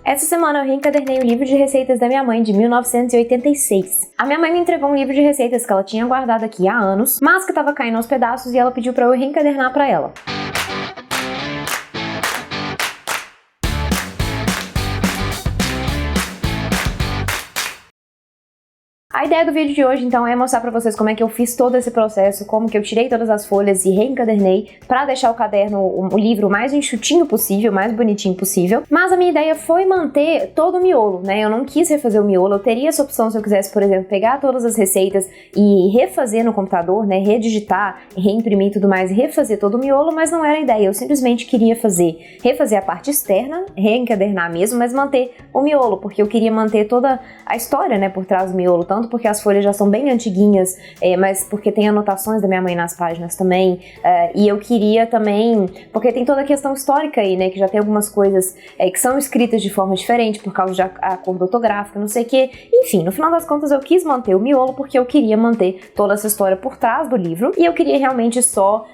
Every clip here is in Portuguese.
Essa semana eu reencadernei o livro de receitas da minha mãe de 1986. A minha mãe me entregou um livro de receitas que ela tinha guardado aqui há anos, mas que estava caindo aos pedaços e ela pediu para eu reencadernar para ela. A ideia do vídeo de hoje, então, é mostrar pra vocês como é que eu fiz todo esse processo, como que eu tirei todas as folhas e reencadernei pra deixar o caderno, o livro mais enxutinho possível, mais bonitinho possível. Mas a minha ideia foi manter todo o miolo, né? Eu não quis refazer o miolo, eu teria essa opção se eu quisesse, por exemplo, pegar todas as receitas e refazer no computador, né? Redigitar, reimprimir e tudo mais e refazer todo o miolo, mas não era a ideia. Eu simplesmente queria refazer a parte externa, reencadernar mesmo, mas manter o miolo, porque eu queria manter toda a história, né, por trás do miolo, tanto porque as folhas já são bem antiguinhas, mas porque tem anotações da minha mãe nas páginas também, e eu queria também, porque tem toda a questão histórica aí, né, que já tem algumas coisas que são escritas de forma diferente por causa da cor ortográfica, não sei o que, enfim, no final das contas eu quis manter o miolo porque eu queria manter toda essa história por trás do livro, e eu queria realmente só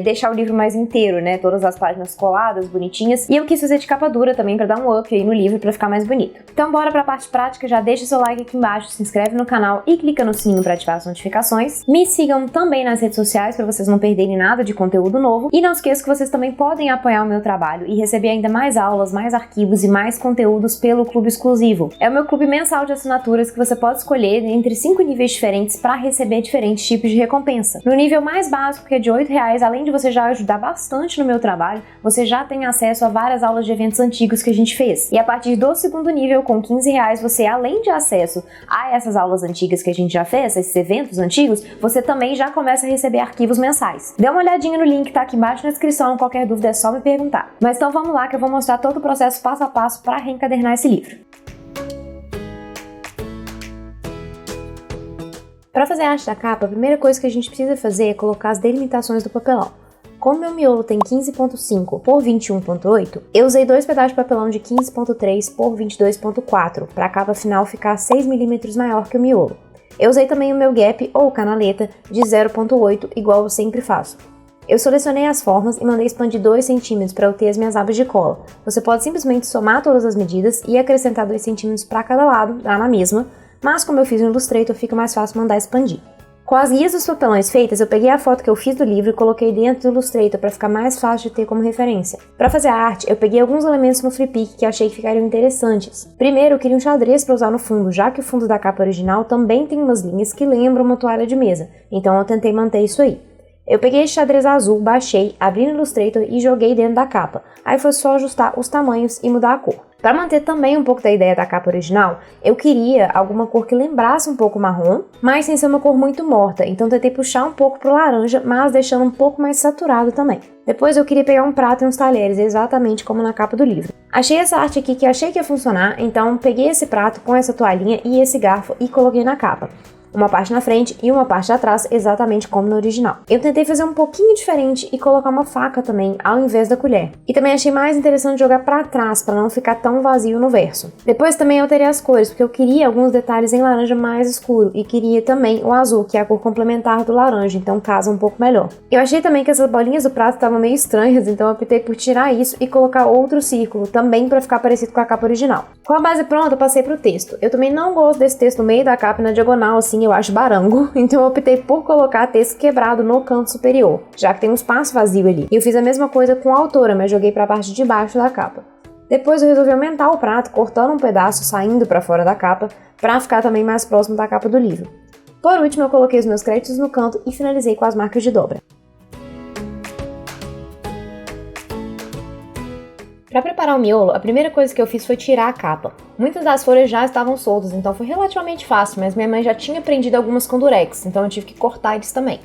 deixar o livro mais inteiro, né, todas as páginas coladas, bonitinhas, e eu quis fazer de capa dura também pra dar um up aí no livro pra ficar mais bonito. Então bora pra parte prática, já deixa seu like aqui embaixo, se inscreve no canal e clica no sininho para ativar as notificações. Me sigam também nas redes sociais para vocês não perderem nada de conteúdo novo. E não esqueçam que vocês também podem apoiar o meu trabalho e receber ainda mais aulas, mais arquivos e mais conteúdos pelo Clube Exclusivo. É o meu clube mensal de assinaturas que você pode escolher entre 5 níveis diferentes para receber diferentes tipos de recompensa. No nível mais básico, que é de R$8, além de você já ajudar bastante no meu trabalho, você já tem acesso a várias aulas de eventos antigos que a gente fez. E a partir do segundo nível, com R$15, você, além de acesso a essas aulas antigas que a gente já fez, esses eventos antigos, você também já começa a receber arquivos mensais. Dê uma olhadinha no link que tá aqui embaixo na descrição, qualquer dúvida é só me perguntar. Mas então vamos lá que eu vou mostrar todo o processo passo a passo para reencadernar esse livro. Para fazer a arte da capa, a primeira coisa que a gente precisa fazer é colocar as delimitações do papelão. Como meu miolo tem 15.5 por 21.8, eu usei 2 pedaços de papelão de 15.3 por 22.4 para a capa final ficar 6 mm maior que o miolo. Eu usei também o meu gap ou canaleta de 0.8, igual eu sempre faço. Eu selecionei as formas e mandei expandir 2 cm para eu ter as minhas abas de cola. Você pode simplesmente somar todas as medidas e acrescentar 2 cm para cada lado, lá na mesma, mas como eu fiz no Illustrator, fica mais fácil mandar expandir. Com as guias dos papelões feitas, eu peguei a foto que eu fiz do livro e coloquei dentro do Illustrator para ficar mais fácil de ter como referência. Para fazer a arte, eu peguei alguns elementos no Flickr que achei que ficariam interessantes. Primeiro, eu queria um xadrez para usar no fundo, já que o fundo da capa original também tem umas linhas que lembram uma toalha de mesa, então eu tentei manter isso aí. Eu peguei esse xadrez azul, baixei, abri no Illustrator e joguei dentro da capa. Aí foi só ajustar os tamanhos e mudar a cor. Para manter também um pouco da ideia da capa original, eu queria alguma cor que lembrasse um pouco marrom, mas sem ser uma cor muito morta, então tentei puxar um pouco pro laranja, mas deixando um pouco mais saturado também. Depois eu queria pegar um prato e uns talheres, exatamente como na capa do livro. Achei essa arte aqui que achei que ia funcionar, então peguei esse prato com essa toalhinha e esse garfo e coloquei na capa. Uma parte na frente e uma parte atrás, exatamente como no original. Eu tentei fazer um pouquinho diferente e colocar uma faca também, ao invés da colher. E também achei mais interessante jogar pra trás, para não ficar tão vazio no verso. Depois também alterei as cores, porque eu queria alguns detalhes em laranja mais escuro, e queria também o azul, que é a cor complementar do laranja, então casa um pouco melhor. Eu achei também que essas bolinhas do prato estavam meio estranhas, então eu optei por tirar isso e colocar outro círculo, também para ficar parecido com a capa original. Com a base pronta, eu passei pro texto. Eu também não gosto desse texto no meio da capa e na diagonal, assim, eu acho barango, então eu optei por colocar texto quebrado no canto superior, já que tem um espaço vazio ali. E eu fiz a mesma coisa com a autora, mas joguei para a parte de baixo da capa. Depois eu resolvi aumentar o prato, cortando um pedaço, saindo para fora da capa, para ficar também mais próximo da capa do livro. Por último, eu coloquei os meus créditos no canto e finalizei com as marcas de dobra. Para preparar o miolo, a primeira coisa que eu fiz foi tirar a capa. Muitas das folhas já estavam soltas, então foi relativamente fácil, mas minha mãe já tinha prendido algumas com durex, então eu tive que cortar eles também.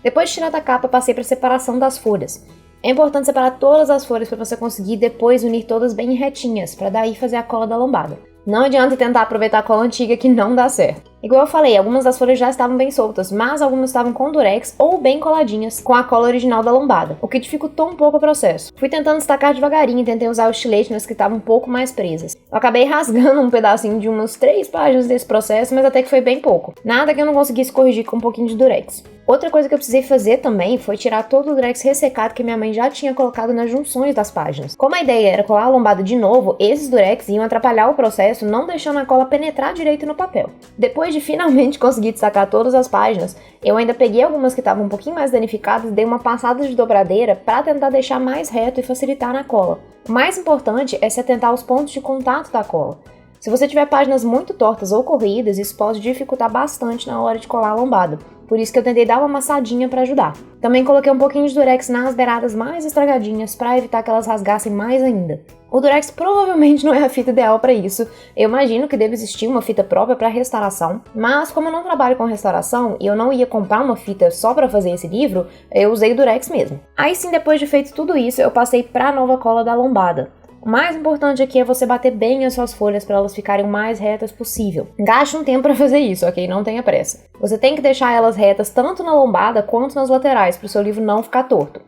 Depois de tirar da capa, passei para a separação das folhas. É importante separar todas as folhas para você conseguir depois unir todas bem retinhas, para daí fazer a cola da lombada. Não adianta tentar aproveitar a cola antiga que não dá certo. Igual eu falei, algumas das folhas já estavam bem soltas, mas algumas estavam com durex ou bem coladinhas com a cola original da lombada, o que dificultou um pouco o processo. Fui tentando destacar devagarinho e tentei usar o estilete nas que estavam um pouco mais presas. Eu acabei rasgando um pedacinho de umas 3 páginas desse processo, mas até que foi bem pouco. Nada que eu não conseguisse corrigir com um pouquinho de durex. Outra coisa que eu precisei fazer também foi tirar todo o durex ressecado que minha mãe já tinha colocado nas junções das páginas. Como a ideia era colar a lombada de novo, esses durex iam atrapalhar o processo, não deixando a cola penetrar direito no papel. Depois de finalmente conseguir destacar todas as páginas, eu ainda peguei algumas que estavam um pouquinho mais danificadas e dei uma passada de dobradeira para tentar deixar mais reto e facilitar na cola. O mais importante é se atentar aos pontos de contato da cola. Se você tiver páginas muito tortas ou corridas, isso pode dificultar bastante na hora de colar a lombada. Por isso que eu tentei dar uma amassadinha para ajudar. Também coloquei um pouquinho de durex nas beiradas mais estragadinhas para evitar que elas rasgassem mais ainda. O durex provavelmente não é a fita ideal para isso. Eu imagino que deve existir uma fita própria para restauração, mas como eu não trabalho com restauração e eu não ia comprar uma fita só para fazer esse livro, eu usei o durex mesmo. Aí sim, depois de feito tudo isso, eu passei para a nova cola da lombada. O mais importante aqui é você bater bem as suas folhas para elas ficarem o mais retas possível. Gaste um tempo para fazer isso, ok? Não tenha pressa. Você tem que deixar elas retas tanto na lombada quanto nas laterais para o seu livro não ficar torto.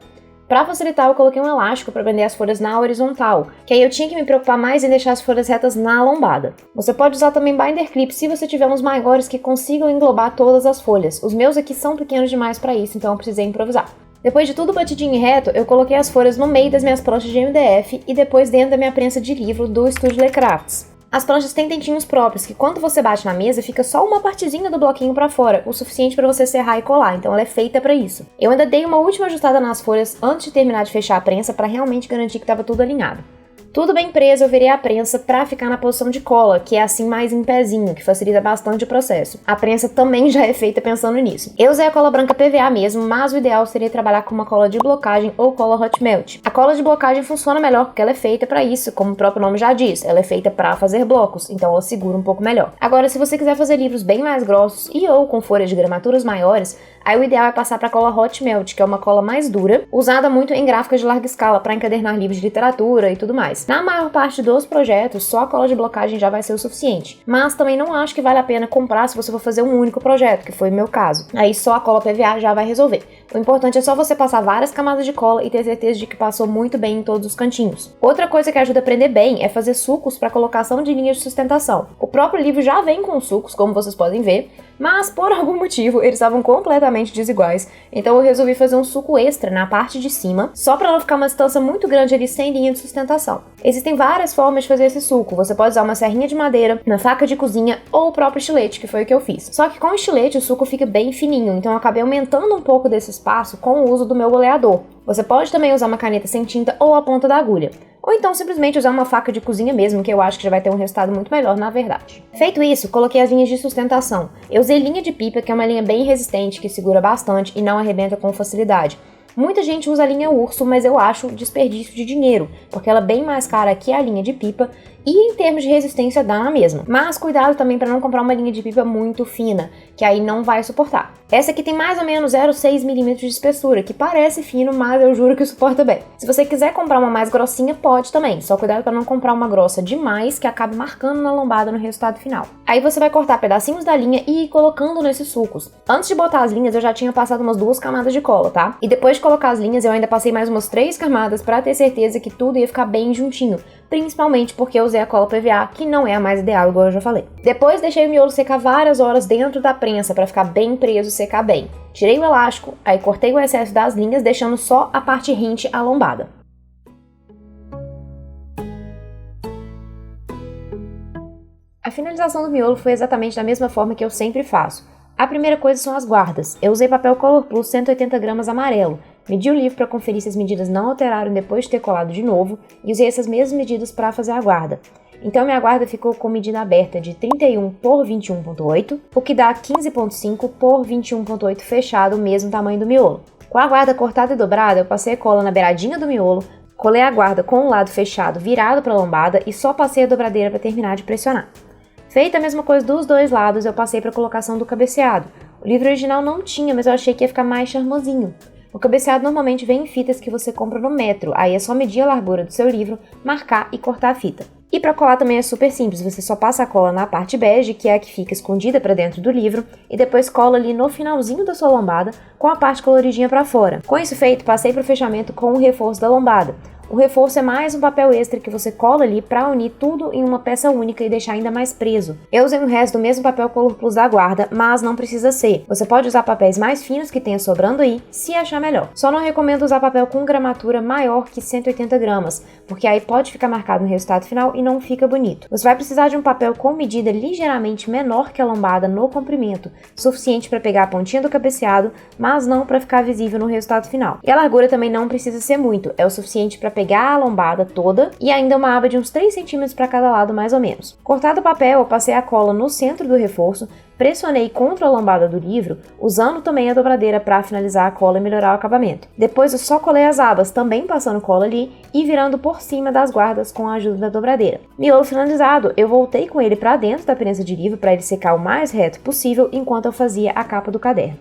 Para facilitar, eu coloquei um elástico para prender as folhas na horizontal, que aí eu tinha que me preocupar mais em deixar as folhas retas na lombada. Você pode usar também binder clip se você tiver uns maiores que consigam englobar todas as folhas. Os meus aqui são pequenos demais para isso, então eu precisei improvisar. Depois de tudo batidinho e reto, eu coloquei as folhas no meio das minhas pranchas de MDF e depois dentro da minha prensa de livro do Estúdio Le Crafts. As pranchas têm dentinhos próprios, que quando você bate na mesa, fica só uma partezinha do bloquinho pra fora, o suficiente para você serrar e colar, então ela é feita pra isso. Eu ainda dei uma última ajustada nas folhas antes de terminar de fechar a prensa para realmente garantir que estava tudo alinhado. Tudo bem preso, eu virei a prensa para ficar na posição de cola, que é assim mais em pezinho, que facilita bastante o processo. A prensa também já é feita pensando nisso. Eu usei a cola branca PVA mesmo, mas o ideal seria trabalhar com uma cola de blocagem ou cola hot melt. A cola de blocagem funciona melhor porque ela é feita para isso, como o próprio nome já diz, ela é feita para fazer blocos, então ela segura um pouco melhor. Agora, se você quiser fazer livros bem mais grossos e ou com folhas de gramaturas maiores, aí o ideal é passar para a cola hot melt, que é uma cola mais dura, usada muito em gráficas de larga escala para encadernar livros de literatura e tudo mais. Na maior parte dos projetos, só a cola de blocagem já vai ser o suficiente, mas também não acho que vale a pena comprar se você for fazer um único projeto, que foi o meu caso. Aí só a cola PVA já vai resolver. O importante é só você passar várias camadas de cola e ter certeza de que passou muito bem em todos os cantinhos. Outra coisa que ajuda a prender bem é fazer sucos para colocação de linhas de sustentação. O próprio livro já vem com sucos, como vocês podem ver, mas por algum motivo eles estavam completamente desiguais, então eu resolvi fazer um suco extra na parte de cima, só para não ficar uma distância muito grande ali sem linha de sustentação. Existem várias formas de fazer esse suco, você pode usar uma serrinha de madeira, uma faca de cozinha ou o próprio estilete, que foi o que eu fiz. Só que com o estilete o suco fica bem fininho, então eu acabei aumentando um pouco desse espaço com o uso do meu goleador. Você pode também usar uma caneta sem tinta ou a ponta da agulha. Ou então simplesmente usar uma faca de cozinha mesmo, que eu acho que já vai ter um resultado muito melhor na verdade. Feito isso, coloquei as linhas de sustentação. Eu usei linha de pipa, que é uma linha bem resistente, que segura bastante e não arrebenta com facilidade. Muita gente usa a linha urso, mas eu acho desperdício de dinheiro, porque ela é bem mais cara que a linha de pipa e em termos de resistência dá na mesma. Mas cuidado também para não comprar uma linha de pipa muito fina, que aí não vai suportar. Essa aqui tem mais ou menos 0,6 mm de espessura, que parece fino, mas eu juro que suporta bem. Se você quiser comprar uma mais grossinha, pode também, só cuidado para não comprar uma grossa demais que acabe marcando na lombada no resultado final. Aí você vai cortar pedacinhos da linha e ir colocando nesses sucos. Antes de botar as linhas, eu já tinha passado umas 2 camadas de cola, tá? E depois de colocar as linhas, eu ainda passei mais umas 3 camadas para ter certeza que tudo ia ficar bem juntinho, principalmente porque eu usei a cola PVA, que não é a mais ideal, igual eu já falei. Depois deixei o miolo secar várias horas dentro da prensa para ficar bem preso e secar bem. Tirei o elástico, aí cortei o excesso das linhas, deixando só a parte rente à lombada. A finalização do miolo foi exatamente da mesma forma que eu sempre faço. A primeira coisa são as guardas. Eu usei papel Color Plus 180 gramas amarelo. Medi o livro para conferir se as medidas não alteraram depois de ter colado de novo e usei essas mesmas medidas para fazer a guarda. Então minha guarda ficou com medida aberta de 31 por 21.8, o que dá 15.5 por 21.8 fechado, o mesmo tamanho do miolo. Com a guarda cortada e dobrada, eu passei a cola na beiradinha do miolo, colei a guarda com o lado fechado virado para a lombada e só passei a dobradeira para terminar de pressionar. Feita a mesma coisa dos dois lados, eu passei para a colocação do cabeceado. O livro original não tinha, mas eu achei que ia ficar mais charmosinho. O cabeceado normalmente vem em fitas que você compra no metro, aí é só medir a largura do seu livro, marcar e cortar a fita. E para colar também é super simples, você só passa a cola na parte bege, que é a que fica escondida para dentro do livro, e depois cola ali no finalzinho da sua lombada com a parte coloridinha para fora. Com isso feito, passei para o fechamento com o reforço da lombada. O reforço é mais um papel extra que você cola ali para unir tudo em uma peça única e deixar ainda mais preso. Eu usei o resto do mesmo papel Color Plus da guarda, mas não precisa ser. Você pode usar papéis mais finos que tenha sobrando aí, se achar melhor. Só não recomendo usar papel com gramatura maior que 180 gramas, porque aí pode ficar marcado no resultado final e não fica bonito. Você vai precisar de um papel com medida ligeiramente menor que a lombada no comprimento, suficiente para pegar a pontinha do cabeceado, mas não para ficar visível no resultado final. E a largura também não precisa ser muito, é o suficiente para pegar a lombada toda e ainda uma aba de uns 3 cm para cada lado mais ou menos. Cortado o papel, eu passei a cola no centro do reforço, pressionei contra a lombada do livro, usando também a dobradeira para finalizar a cola e melhorar o acabamento. Depois eu só colei as abas, também passando cola ali e virando por cima das guardas com a ajuda da dobradeira. Miolo finalizado, eu voltei com ele para dentro da prensa de livro para ele secar o mais reto possível enquanto eu fazia a capa do caderno.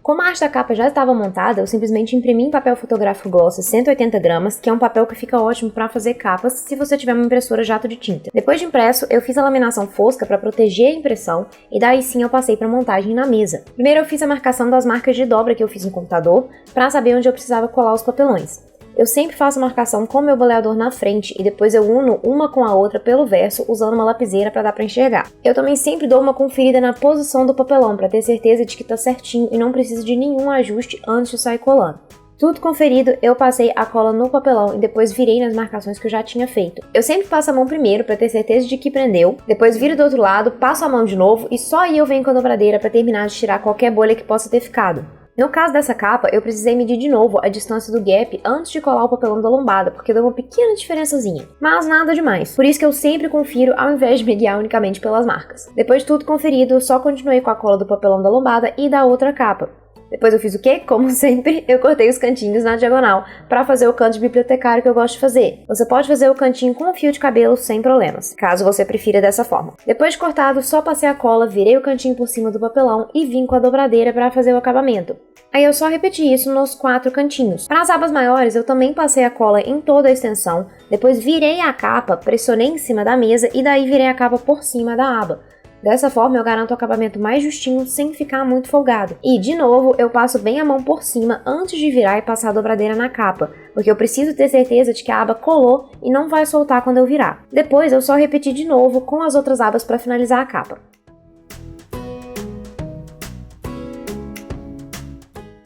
Como a arte da capa já estava montada, eu simplesmente imprimi em papel fotográfico gloss 180 gramas, que é um papel que fica ótimo para fazer capas se você tiver uma impressora jato de tinta. Depois de impresso, eu fiz a laminação fosca para proteger a impressão e daí sim eu passei para montagem na mesa. Primeiro eu fiz a marcação das marcas de dobra que eu fiz no computador para saber onde eu precisava colar os papelões. Eu sempre faço a marcação com o meu boleador na frente e depois eu uno uma com a outra pelo verso usando uma lapiseira para dar para enxergar. Eu também sempre dou uma conferida na posição do papelão para ter certeza de que tá certinho e não precisa de nenhum ajuste antes de sair colando. Tudo conferido, eu passei a cola no papelão e depois virei nas marcações que eu já tinha feito. Eu sempre passo a mão primeiro para ter certeza de que prendeu, depois viro do outro lado, passo a mão de novo e só aí eu venho com a dobradeira para terminar de tirar qualquer bolha que possa ter ficado. No caso dessa capa, eu precisei medir de novo a distância do gap antes de colar o papelão da lombada, porque deu uma pequena diferençazinha. Mas nada demais, por isso que eu sempre confiro ao invés de me guiar unicamente pelas marcas. Depois de tudo conferido, eu só continuei com a cola do papelão da lombada e da outra capa. Depois eu fiz o quê? Como sempre, eu cortei os cantinhos na diagonal para fazer o canto de bibliotecário que eu gosto de fazer. Você pode fazer o cantinho com um fio de cabelo sem problemas, caso você prefira dessa forma. Depois de cortado, só passei a cola, virei o cantinho por cima do papelão e vim com a dobradeira para fazer o acabamento. Aí eu só repeti isso nos 4 cantinhos. Para as abas maiores, eu também passei a cola em toda a extensão, depois virei a capa, pressionei em cima da mesa e daí virei a capa por cima da aba. Dessa forma eu garanto o acabamento mais justinho sem ficar muito folgado. E, de novo, eu passo bem a mão por cima antes de virar e passar a dobradeira na capa, porque eu preciso ter certeza de que a aba colou e não vai soltar quando eu virar. Depois eu só repeti de novo com as outras abas para finalizar a capa.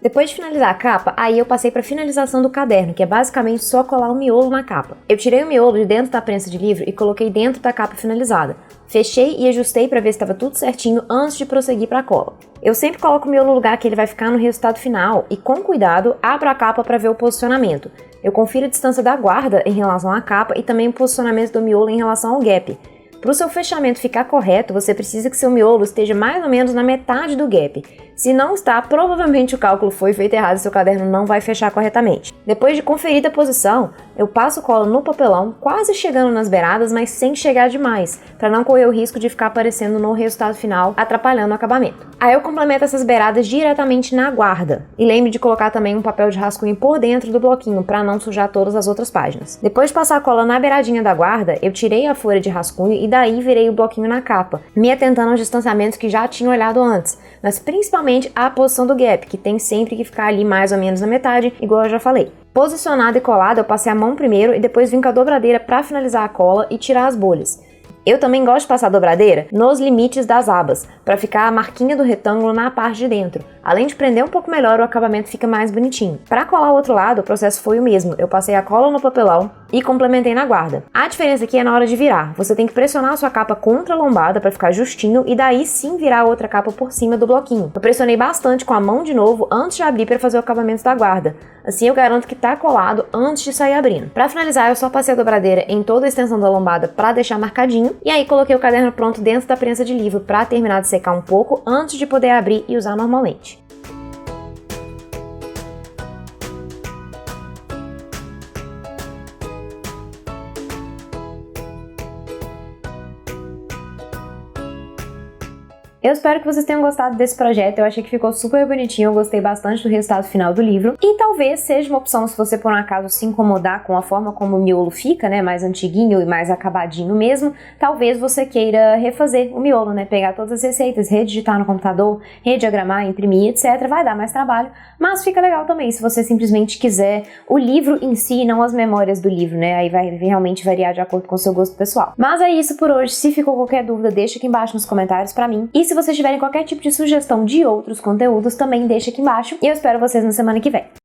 Depois de finalizar a capa, aí eu passei para a finalização do caderno, que é basicamente só colar o miolo na capa. Eu tirei o miolo de dentro da prensa de livro e coloquei dentro da capa finalizada. Fechei e ajustei para ver se estava tudo certinho antes de prosseguir para a cola. Eu sempre coloco o miolo no lugar que ele vai ficar no resultado final e, com cuidado, abro a capa para ver o posicionamento. Eu confiro a distância da guarda em relação à capa e também o posicionamento do miolo em relação ao gap. Para o seu fechamento ficar correto, você precisa que seu miolo esteja mais ou menos na metade do gap. Se não está, provavelmente o cálculo foi feito errado e seu caderno não vai fechar corretamente. Depois de conferir a posição, eu passo cola no papelão, quase chegando nas beiradas, mas sem chegar demais, para não correr o risco de ficar aparecendo no resultado final, atrapalhando o acabamento. Aí eu complemento essas beiradas diretamente na guarda. E lembre de colocar também um papel de rascunho por dentro do bloquinho, para não sujar todas as outras páginas. Depois de passar a cola na beiradinha da guarda, eu tirei a folha de rascunho e daí virei o bloquinho na capa, me atentando aos distanciamentos que já tinha olhado antes, mas principalmente a posição do gap, que tem sempre que ficar ali mais ou menos na metade, igual eu já falei. Posicionado e colado, eu passei a mão primeiro e depois vim com a dobradeira para finalizar a cola e tirar as bolhas. Eu também gosto de passar a dobradeira nos limites das abas, para ficar a marquinha do retângulo na parte de dentro. Além de prender um pouco melhor, o acabamento fica mais bonitinho. Para colar o outro lado, o processo foi o mesmo. Eu passei a cola no papelão e complementei na guarda. A diferença aqui é na hora de virar. Você tem que pressionar a sua capa contra a lombada para ficar justinho e daí sim virar a outra capa por cima do bloquinho. Eu pressionei bastante com a mão de novo antes de abrir para fazer o acabamento da guarda. Assim eu garanto que tá colado antes de sair abrindo. Para finalizar, eu só passei a dobradeira em toda a extensão da lombada para deixar marcadinho e aí coloquei o caderno pronto dentro da prensa de livro para terminar de secar um pouco antes de poder abrir e usar normalmente. Eu espero que vocês tenham gostado desse projeto, eu achei que ficou super bonitinho, eu gostei bastante do resultado final do livro. E talvez seja uma opção se você por um acaso se incomodar com a forma como o miolo fica, né, mais antiguinho e mais acabadinho mesmo, talvez você queira refazer o miolo, né, pegar todas as receitas, redigitar no computador, rediagramar, imprimir, etc. Vai dar mais trabalho, mas fica legal também se você simplesmente quiser o livro em si, não as memórias do livro, né, aí vai realmente variar de acordo com o seu gosto pessoal. Mas é isso por hoje, se ficou qualquer dúvida, deixa aqui embaixo nos comentários pra mim. E se vocês tiverem qualquer tipo de sugestão de outros conteúdos, também deixa aqui embaixo. E eu espero vocês na semana que vem.